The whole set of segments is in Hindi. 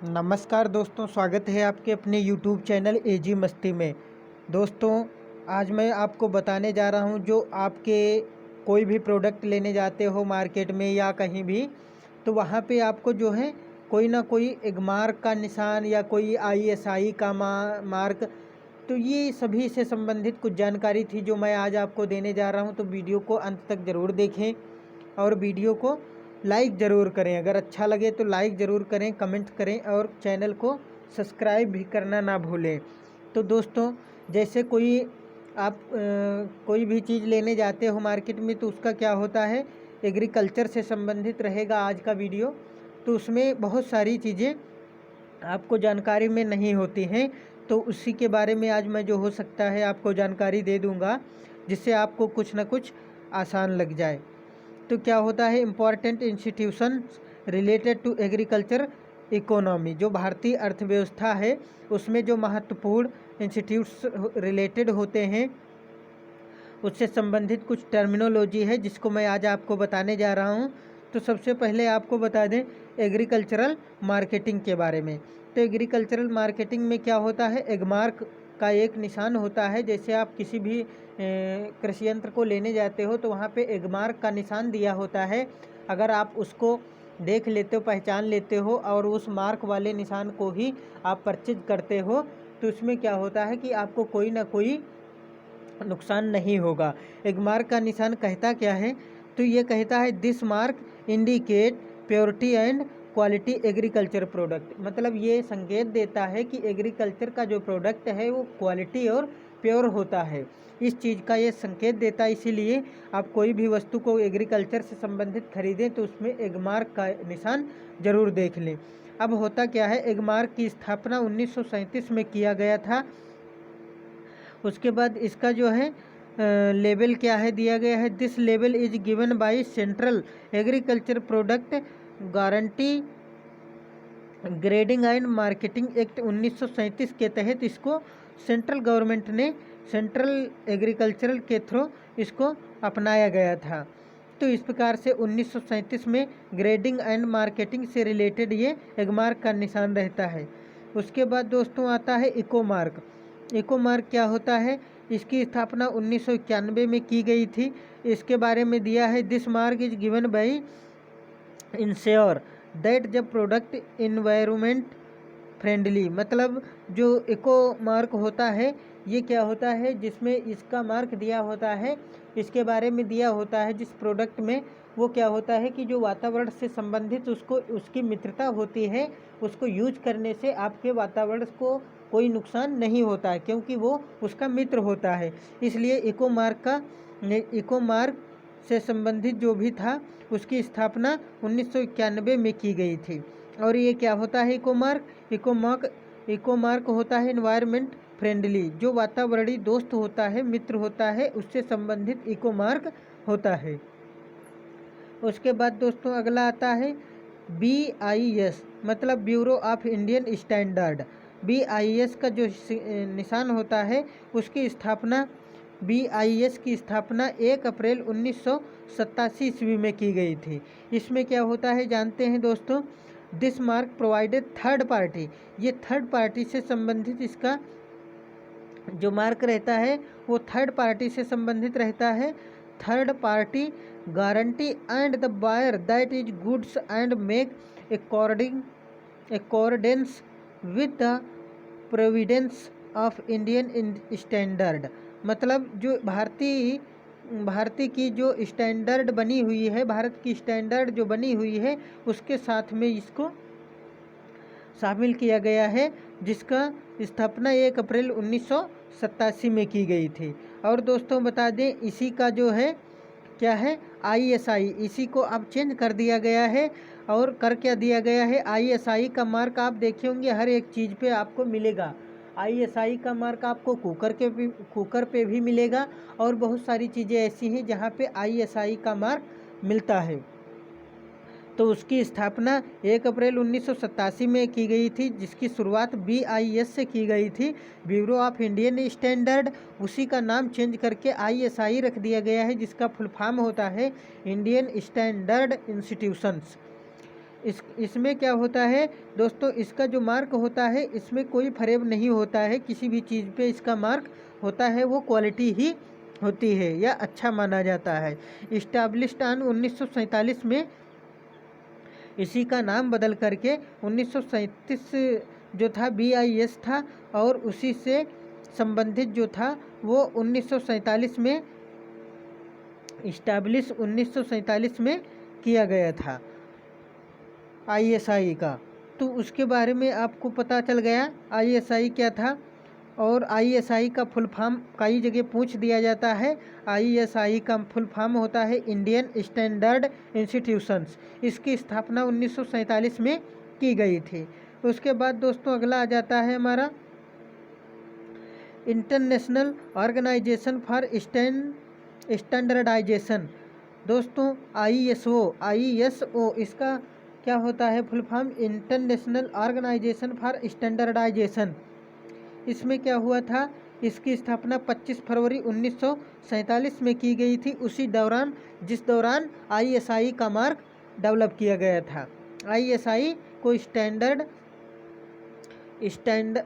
नमस्कार दोस्तों, स्वागत है आपके अपने YouTube चैनल एजी मस्ती में। दोस्तों, आज मैं आपको बताने जा रहा हूं, जो आपके कोई भी प्रोडक्ट लेने जाते हो मार्केट में या कहीं भी, तो वहां पे आपको जो है कोई ना कोई एक मार्क का निशान या कोई ISI का मार्क, तो ये सभी से संबंधित कुछ जानकारी थी जो मैं आज आपको देने जा रहा हूं। तो वीडियो को अंत तक ज़रूर देखें और वीडियो को लाइक ज़रूर करें। अगर अच्छा लगे तो लाइक ज़रूर करें, कमेंट करें और चैनल को सब्सक्राइब भी करना ना भूलें। तो दोस्तों, जैसे आप कोई भी चीज़ लेने जाते हो मार्केट में, तो उसका क्या होता है, एग्रीकल्चर से संबंधित रहेगा आज का वीडियो। तो उसमें बहुत सारी चीज़ें आपको जानकारी में नहीं होती हैं, तो उसी के बारे में आज मैं जो हो सकता है आपको जानकारी दे दूंगा, जिससे आपको कुछ ना कुछ आसान लग जाए। तो क्या होता है, important institutions related to agriculture economy, जो भारतीय अर्थव्यवस्था है उसमें जो महत्वपूर्ण इंस्टीट्यूट्स रिलेटेड होते हैं, उससे संबंधित कुछ टर्मिनोलॉजी है जिसको मैं आज आपको बताने जा रहा हूँ। तो सबसे पहले आपको बता दें एग्रीकल्चरल मार्केटिंग के बारे में। तो एग्रीकल्चरल मार्केटिंग में क्या होता है, एगमार्क का एक निशान होता है। जैसे आप किसी भी कृषि यंत्र को लेने जाते हो तो वहाँ पे एगमार्क का निशान दिया होता है। अगर आप उसको देख लेते हो, पहचान लेते हो और उस मार्क वाले निशान को ही आप परचेज करते हो, तो उसमें क्या होता है कि आपको कोई ना कोई नुकसान नहीं होगा। एक मार्क का निशान कहता क्या है, तो ये कहता है this mark indicate purity and quality agriculture product. मतलब ये संकेत देता है कि एग्रीकल्चर का जो प्रोडक्ट है वो क्वालिटी और प्योर होता है, इस चीज़ का ये संकेत देता है। इसीलिए आप कोई भी वस्तु को एग्रीकल्चर से संबंधित खरीदें तो उसमें एगमार्क का निशान ज़रूर देख लें। अब होता क्या है, एगमार्क की स्थापना 1937 में किया गया था। उसके बाद इसका जो है लेबल क्या है दिया गया है, this label is given by central agriculture product guarantee grading and marketing act 1937 के तहत इसको सेंट्रल गवर्नमेंट ने सेंट्रल एग्रीकल्चरल के थ्रू इसको अपनाया गया था। तो इस प्रकार से 1937 में ग्रेडिंग एंड मार्केटिंग से रिलेटेड ये एगमार्क का निशान रहता है। उसके बाद दोस्तों आता है इको मार्क। इको मार्क क्या होता है, इसकी स्थापना 1991 में की गई थी। इसके बारे में दिया है this mark is given by ensure that जब प्रोडक्ट इन्वायरमेंट फ्रेंडली। मतलब जो इको मार्क होता है ये क्या होता है, जिसमें इसका मार्क दिया होता है, इसके बारे में दिया होता है जिस प्रोडक्ट में, वो क्या होता है कि जो वातावरण से संबंधित उसको उसकी मित्रता होती है, उसको यूज करने से आपके वातावरण को कोई नुकसान नहीं होता है, क्योंकि वो उसका मित्र होता है। इसलिए इको मार्क से संबंधित जो भी था उसकी स्थापना 1991 में की गई थी। और ये क्या होता है, इको मार्क होता है एनवायरनमेंट फ्रेंडली, जो वातावरणीय दोस्त होता है, मित्र होता है, उससे संबंधित इको मार्क होता है। उसके बाद दोस्तों अगला आता है BIS, मतलब bureau of Indian standard. BIS का जो निशान होता है उसकी स्थापना BIS की स्थापना 1 अप्रैल 1987 ईस्वी में की गई थी। इसमें क्या होता है जानते हैं दोस्तों, this mark provided third party, ये थर्ड पार्टी से संबंधित इसका जो मार्क रहता है वो थर्ड पार्टी से संबंधित रहता है। Third party guarantee and the buyer that is goods and make accordance with the providence of Indian standard. मतलब जो भारतीय की जो स्टैंडर्ड बनी हुई है, भारत की स्टैंडर्ड जो बनी हुई है उसके साथ में इसको शामिल किया गया है, जिसका स्थापना 1 अप्रैल 1987 में की गई थी। और दोस्तों बता दें इसी का जो है क्या है ISI, इसी को अब चेंज कर दिया गया है। और कर क्या दिया गया है, ISI का मार्क आप देखे होंगे हर एक चीज़ पे आपको मिलेगा। ISI का मार्क आपको कुकर पे भी मिलेगा, और बहुत सारी चीज़ें ऐसी हैं जहाँ पे ISI का मार्क मिलता है। तो उसकी स्थापना 1 अप्रैल 1987 में की गई थी, जिसकी शुरुआत BIS से की गई थी, ब्यूरो ऑफ इंडियन स्टैंडर्ड। उसी का नाम चेंज करके ISI रख दिया गया है, जिसका फुल फॉर्म होता है इंडियन स्टैंडर्ड इंस्टीट्यूशंस। इसमें क्या होता है दोस्तों, इसका जो मार्क होता है इसमें कोई फरेब नहीं होता है, किसी भी चीज़ पे इसका मार्क होता है वो क्वालिटी ही होती है या अच्छा माना जाता है। इस्टेब्लिश्ड ऑन 1947 में इसी का नाम बदल करके 1937 जो था BIS था, और उसी से संबंधित जो था वो 1947 में इस्टेब्लिश 1947 में किया गया था ISI का। तो उसके बारे में आपको पता चल गया ISI क्या था। और ISI का फुल फॉर्म कई जगह पूछ दिया जाता है। ISI का फुल फॉर्म होता है इंडियन स्टैंडर्ड इंस्टीट्यूशंस। इसकी स्थापना 1947 में की गई थी। उसके बाद दोस्तों अगला आ जाता है हमारा इंटरनेशनल ऑर्गेनाइजेशन फॉर स्टैंडर्डाइजेशन। दोस्तों ISO इसका क्या होता है full form, international organisation for standardisation. इसमें क्या हुआ था, इसकी स्थापना 25 फरवरी 1947 में की गई थी, उसी दौरान जिस दौरान ISI का मार्क डेवलप किया गया था। ISI को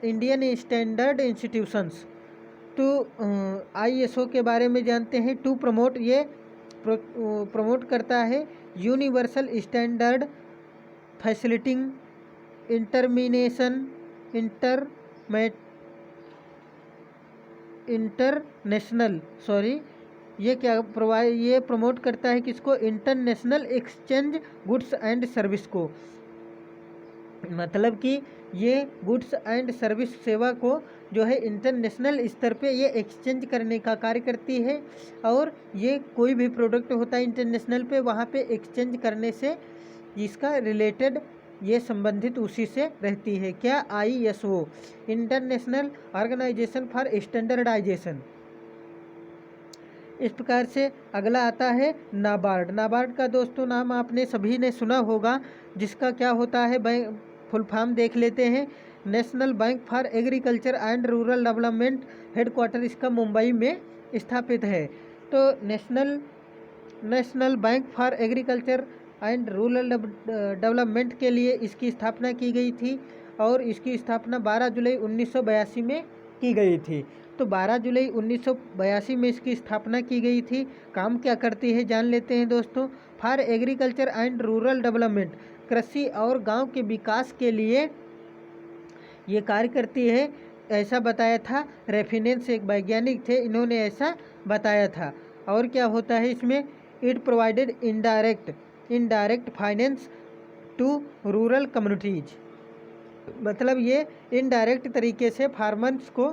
इंडियन स्टैंडर्ड इंस्टीट्यूशंस। तो ISO के बारे में जानते हैं। टू प्रमोट, ये प्रमोट करता है यूनिवर्सल स्टैंडर्ड फैसिलिटिंग ये प्रमोट करता है किसको, international exchange goods and service को। मतलब कि ये गुड्स एंड सर्विस सेवा को जो है इंटरनेशनल स्तर पे ये एक्सचेंज करने का कार्य करती है। और ये कोई भी प्रोडक्ट होता है इंटरनेशनल पे, वहाँ पे एक्सचेंज करने से इसका रिलेटेड ये संबंधित उसी से रहती है। क्या, ISO international organisation for standardisation. इस प्रकार से अगला आता है नाबार्ड। नाबार्ड का दोस्तों नाम आपने सभी ने सुना होगा, जिसका क्या होता है बैंक फुल फॉर्म देख लेते हैं। National bank for agriculture and rural development, headquarter इसका मुंबई में स्थापित है। तो national bank for agriculture and rural development के लिए इसकी स्थापना की गई थी, और इसकी स्थापना 12 जुलाई 1982 में की गई थी। तो 12 जुलाई 1982 में इसकी स्थापना की गई थी। काम क्या करती है जान लेते हैं दोस्तों। For agriculture and rural development, कृषि और गांव के विकास के लिए ये कार्य करती है, ऐसा बताया था रेफिनेंस, एक वैज्ञानिक थे, इन्होंने ऐसा बताया था। और क्या होता है इसमें, it provided indirect finance to rural communities. मतलब ये इनडायरेक्ट तरीके से फार्मर्स को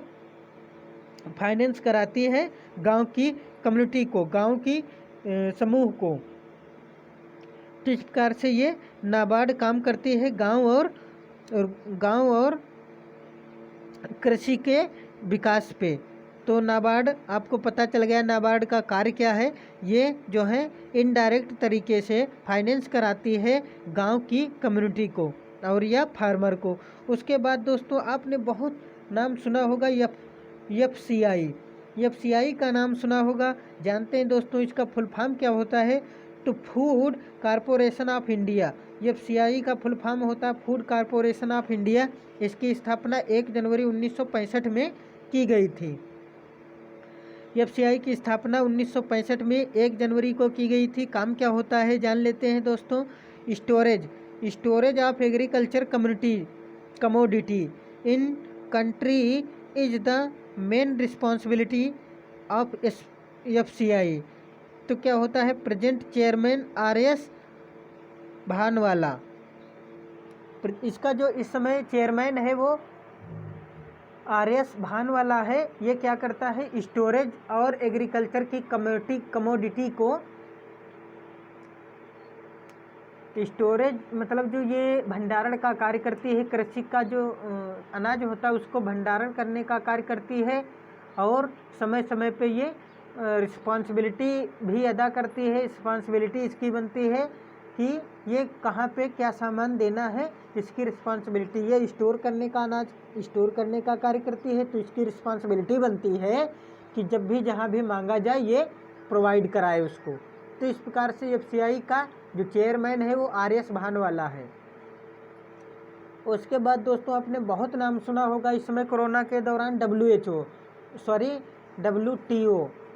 फाइनेंस कराती है, गांव की कम्युनिटी को, गांव की समूह को। तो इस प्रकार से ये नाबार्ड काम करती है गांव और कृषि के विकास पे। तो नाबार्ड आपको पता चल गया नाबार्ड का कार्य क्या है। ये जो है इनडायरेक्ट तरीके से फाइनेंस कराती है गांव की कम्युनिटी को और या फार्मर को। उसके बाद दोस्तों आपने बहुत नाम सुना होगा FCI का नाम सुना होगा। जानते हैं दोस्तों इसका फुल फॉर्म क्या होता है, तो food corporation of India. FCI का फुल फॉर्म होता है फूड कॉरपोरेशन ऑफ इंडिया। इसकी स्थापना 1 जनवरी 1965 में की गई थी। FCI की स्थापना 1965 में 1 जनवरी को की गई थी। काम क्या होता है जान लेते हैं दोस्तों। Storage of agriculture commodity in country is the main responsibility of FCI। तो क्या होता है, प्रेजेंट चेयरमैन RS भानवाला। इसका जो इस समय चेयरमैन है वो RS भानवाला है। ये क्या करता है, स्टोरेज और एग्रीकल्चर की कमोडिटी को, स्टोरेज मतलब जो ये भंडारण का कार्य करती है, कृषि का जो अनाज होता है उसको भंडारण करने का कार्य करती है, और समय समय पे ये रिस्पॉन्सिबिलिटी भी अदा करती है। रिस्पॉन्सिबिलिटी इसकी बनती है कि ये कहाँ पे क्या सामान देना है, इसकी रिस्पॉन्सिबिलिटी। ये स्टोर करने का अनाज स्टोर करने का कार्य करती है, तो इसकी रिस्पॉन्सिबिलिटी बनती है कि जब भी जहाँ भी मांगा जाए ये प्रोवाइड कराए उसको। तो इस प्रकार से FCI का जो चेयरमैन है वो RS भानवाला है। उसके बाद दोस्तों आपने बहुत नाम सुना होगा इस समय कोरोना के दौरान WTO,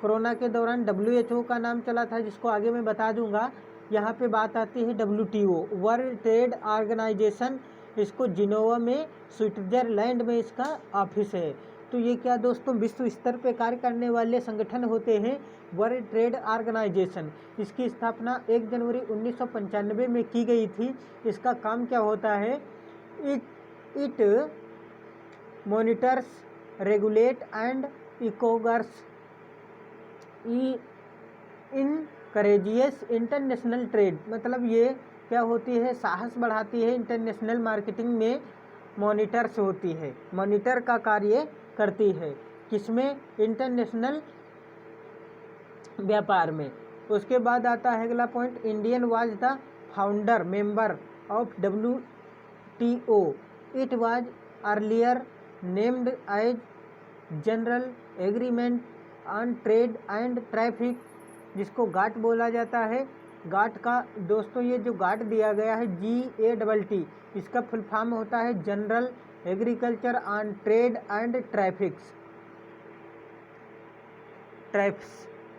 कोरोना के दौरान WHO का नाम चला था, जिसको आगे मैं बता दूंगा। यहाँ पे बात आती है WTO, वर्ल्ड ट्रेड ऑर्गेनाइजेशन। इसको जिनोवा में स्विट्जरलैंड में इसका ऑफिस है। तो ये क्या दोस्तों विश्व स्तर पे कार्य करने वाले संगठन होते हैं, वर्ल्ड ट्रेड ऑर्गेनाइजेशन। इसकी स्थापना 1 जनवरी 1995 में की गई थी। इसका काम क्या होता है, it monitors, regulate and encourages encourages international trade. मतलब ये क्या होती है, साहस बढ़ाती है, इंटरनेशनल मार्केटिंग में मॉनिटर्स होती है, मॉनिटर का कार्य करती है। किसमें, इंटरनेशनल व्यापार में। उसके बाद आता है अगला point, Indian was the founder member of WTO। It was earlier named as general agreement on trade and traffic, जिसको गाट बोला जाता है। गाट का दोस्तों ये जो गाट दिया गया है GATT, इसका फुल फॉर्म होता है general agriculture on trade and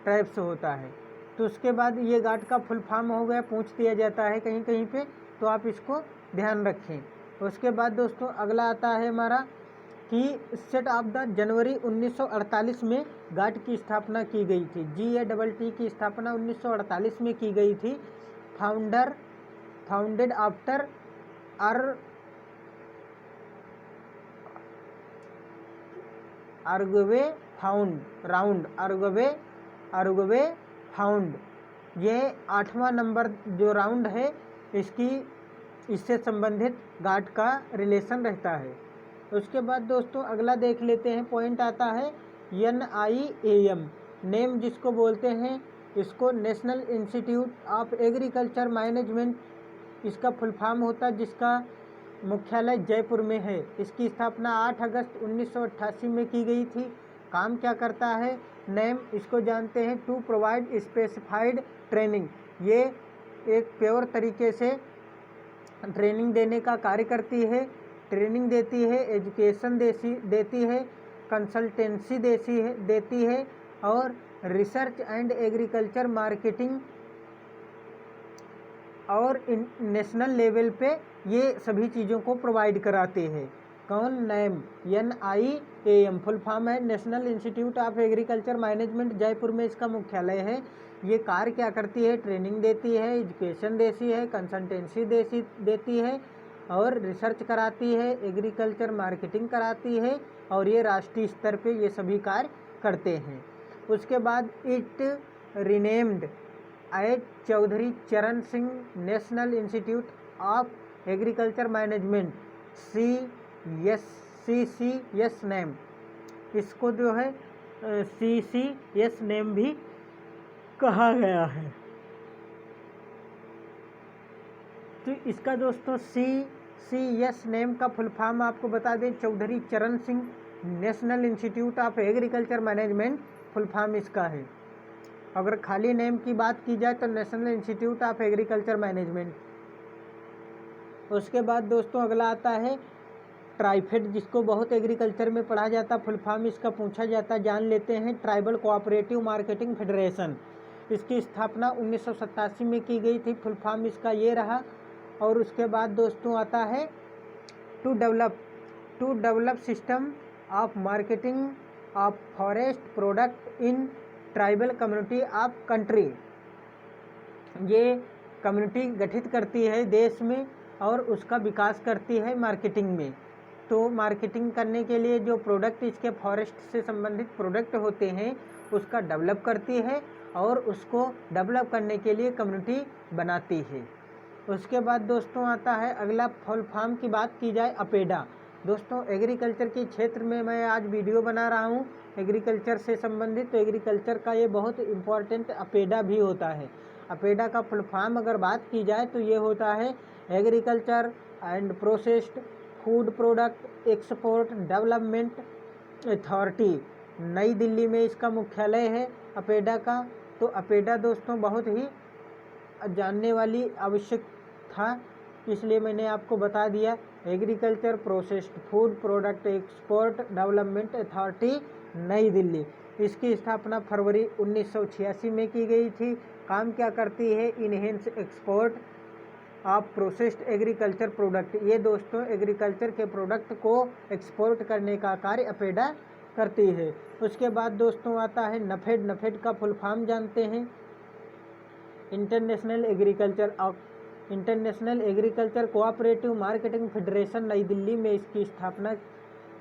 traps होता है। तो उसके बाद ये गाट का फुल फॉर्म हो गया, पूछ दिया जाता है कहीं कहीं पे, तो आप इसको ध्यान रखें। उसके बाद दोस्तों अगला आता है हमारा कि सेट ऑफ द जनवरी 1948 में गाट की स्थापना की गई थी। GATT की स्थापना 1948 में की गई थी। Founded after Uruguay round. ये 8वां नंबर जो राउंड है इससे संबंधित गाट का रिलेशन रहता है। उसके बाद दोस्तों अगला देख लेते हैं, पॉइंट आता है NIAM, नेम जिसको बोलते हैं, इसको national institute of agriculture management इसका फुल फॉर्म होता है, जिसका मुख्यालय जयपुर में है। इसकी स्थापना 8 अगस्त 1988 में की गई थी। काम क्या करता है, नेम इसको जानते हैं, टू प्रोवाइड स्पेसिफाइड ट्रेनिंग। ये एक प्योर तरीके से ट्रेनिंग देने का कार्य करती है, ट्रेनिंग देती है, एजुकेशन देती है, कंसल्टेंसी देती है और रिसर्च एंड एग्रीकल्चर मार्केटिंग और नेशनल लेवल पे ये सभी चीज़ों को प्रोवाइड कराते हैं। कौन, नेम, NIAM फुल फॉर्म है national institute of agriculture management, Jaipur में इसका मुख्यालय है। ये कार्य क्या करती है, ट्रेनिंग देती है, एजुकेशन देती है, कंसल्टेंसी देती है और रिसर्च कराती है, एग्रीकल्चर मार्केटिंग कराती है और ये राष्ट्रीय स्तर पे ये सभी कार्य करते हैं। उसके बाद इट रीनेम्ड एज चौधरी चरण Singh national institute of agriculture management CCS name, इसको जो है CCS नेम भी कहा गया है। तो इसका दोस्तों CCS नेम का फुल फॉर्म आपको बता दें, चौधरी चरण Singh national institute of agriculture management full form इसका है। अगर खाली नेम की बात की जाए तो national institute of agriculture management. उसके बाद दोस्तों अगला आता है ट्राइफेड, जिसको बहुत एग्रीकल्चर में पढ़ा जाता, फुल फॉर्म इसका पूछा जाता, जान लेते हैं, ट्राइबल कोऑपरेटिव मार्केटिंग फेडरेशन। इसकी स्थापना 1987 में की गई थी, फुल फॉर्म इसका ये रहा। और उसके बाद दोस्तों आता है to develop system of marketing of forest product in tribal community of country. ये कम्युनिटी गठित करती है देश में और उसका विकास करती है मार्केटिंग में। तो मार्केटिंग करने के लिए जो प्रोडक्ट इसके फॉरेस्ट से संबंधित प्रोडक्ट होते हैं उसका डेवलप करती है और उसको डेवलप करने के लिए कम्युनिटी बनाती है। उसके बाद दोस्तों आता है अगला, फुल फॉर्म की बात की जाए अपेडा। दोस्तों एग्रीकल्चर के क्षेत्र में मैं आज वीडियो बना रहा हूँ एग्रीकल्चर से संबंधित, तो एग्रीकल्चर का ये बहुत इम्पॉर्टेंट अपेडा भी होता है। अपेडा का फुल फॉर्म अगर बात की जाए तो ये होता है agriculture and processed food product export development authority. नई दिल्ली में इसका मुख्यालय है अपेडा का। तो अपेडा दोस्तों बहुत ही जानने वाली आवश्यक था, इसलिए मैंने आपको बता दिया। Agriculture processed food product export development authority नई दिल्ली, इसकी स्थापना फरवरी 1986 में की गई थी। काम क्या करती है? Enhance export of processed agriculture product. ये दोस्तों एग्रीकल्चर के प्रोडक्ट को एक्सपोर्ट करने का कार्य अपेडा करती है। उसके बाद दोस्तों आता है नफेड। नफेड का फुल फॉर्म जानते हैं? International agriculture cooperative marketing federation. नई दिल्ली में इसकी स्थापना,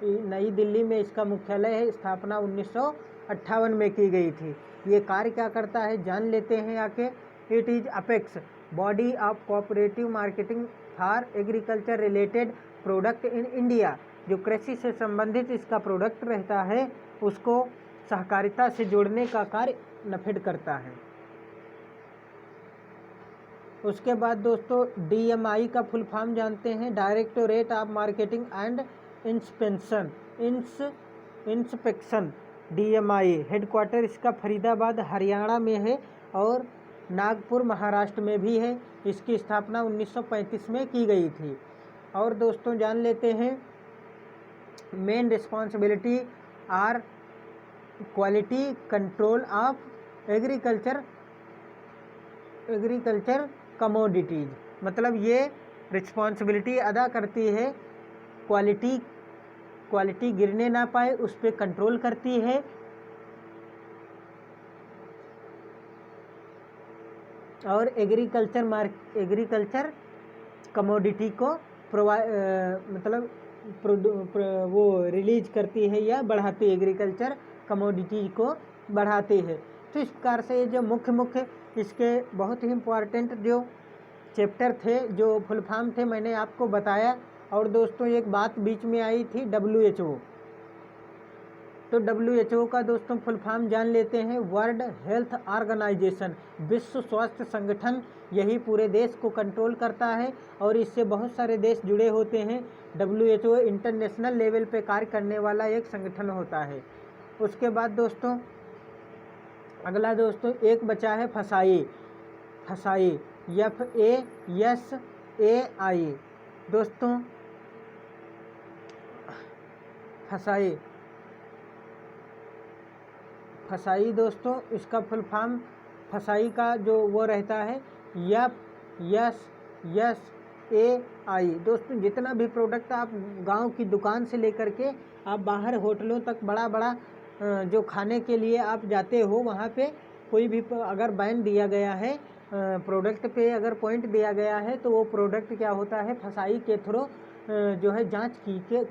नई दिल्ली में इसका मुख्यालय है। स्थापना 1958 में की गई थी। ये कार्य क्या करता है जान लेते हैं आके। It is apex body of cooperative marketing for agriculture related product in India. जो कृषि से संबंधित इसका प्रोडक्ट रहता है उसको सहकारिता से जोड़ने का कार्य नफेड करता है। उसके बाद दोस्तों DMI का फुल फॉर्म जानते हैं? Directorate of marketing and inspection. DMI headquarter इसका फरीदाबाद हरियाणा में है और नागपुर महाराष्ट्र में भी है। इसकी स्थापना 1935 में की गई थी। और दोस्तों जान लेते हैं main responsibility are quality control of agriculture commodities. मतलब ये रिस्पॉन्सिबिलिटी अदा करती है, क्वालिटी गिरने ना पाए उस पर कंट्रोल करती है और एग्रीकल्चर कमोडिटी को वो रिलीज करती है या बढ़ाती है, एग्रीकल्चर कमोडिटी को बढ़ाती है। तो इस प्रकार से जो मुख्य इसके बहुत ही इम्पोर्टेंट जो चैप्टर थे, जो फुल फॉर्म थे, मैंने आपको बताया। और दोस्तों एक बात बीच में आई थी WHO। तो WHO का दोस्तों फुल फॉर्म जान लेते हैं? वर्ल्ड हेल्थ ऑर्गेनाइजेशन, विश्व स्वास्थ्य संगठन। यही पूरे देश को कंट्रोल करता है और इससे बहुत सारे देश जुड़े होते हैं। WHO इंटरनेशनल लेवल पे कार्य करने वाला एक संगठन होता है। उसके बाद दोस्तों अगला दोस्तों एक बचा है फसाई। FASAI दोस्तों, फसाई दोस्तों इसका फुल फॉर्म, फसाई का जो वो रहता है FSSAI। दोस्तों जितना भी प्रोडक्ट आप गांव की दुकान से लेकर के आप बाहर होटलों तक बड़ा जो खाने के लिए आप जाते हो, वहाँ पे कोई भी अगर बैन दिया गया है, प्रोडक्ट पे अगर पॉइंट दिया गया है, तो वो प्रोडक्ट क्या होता है फसाई के थ्रू जो है जांच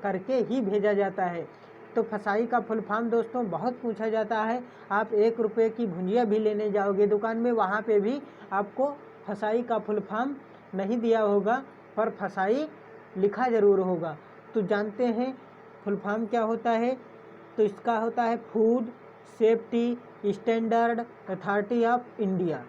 करके ही भेजा जाता है। तो फसाई का फुल फॉर्म दोस्तों बहुत पूछा जाता है। आप 1 रुपये की भुंजिया भी लेने जाओगे दुकान में, वहाँ पे भी आपको फसाई का फुल फॉर्म नहीं दिया होगा, पर फसाई लिखा ज़रूर होगा। तो जानते हैं फुल फॉर्म क्या होता है? तो इसका होता है food safety standard authority of India.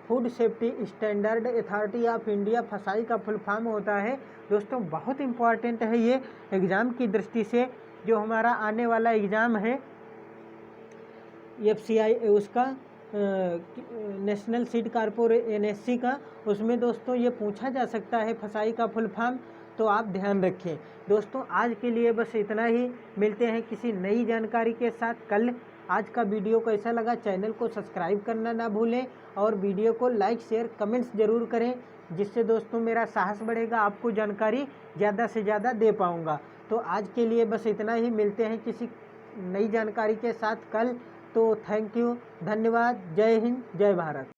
Food safety standard authority of India फसाई का फुल फॉर्म होता है। दोस्तों बहुत इम्पॉर्टेंट है ये एग्ज़ाम की दृष्टि से। जो हमारा आने वाला एग्ज़ाम है FCI उसका नेशनल सीड कॉर्पोरेशन NSC का, उसमें दोस्तों ये पूछा जा सकता है फसाई का फुल फॉर्म, तो आप ध्यान रखें। दोस्तों आज के लिए बस इतना ही, मिलते हैं किसी नई जानकारी के साथ कल। आज का वीडियो कैसा लगा चैनल को सब्सक्राइब करना ना भूलें और वीडियो को लाइक शेयर कमेंट्स ज़रूर करें, जिससे दोस्तों मेरा साहस बढ़ेगा, आपको जानकारी ज़्यादा से ज़्यादा दे पाऊँगा। तो आज के लिए बस इतना ही, मिलते हैं किसी नई जानकारी के साथ कल। तो थैंक यू, धन्यवाद, जय हिंद, जय भारत।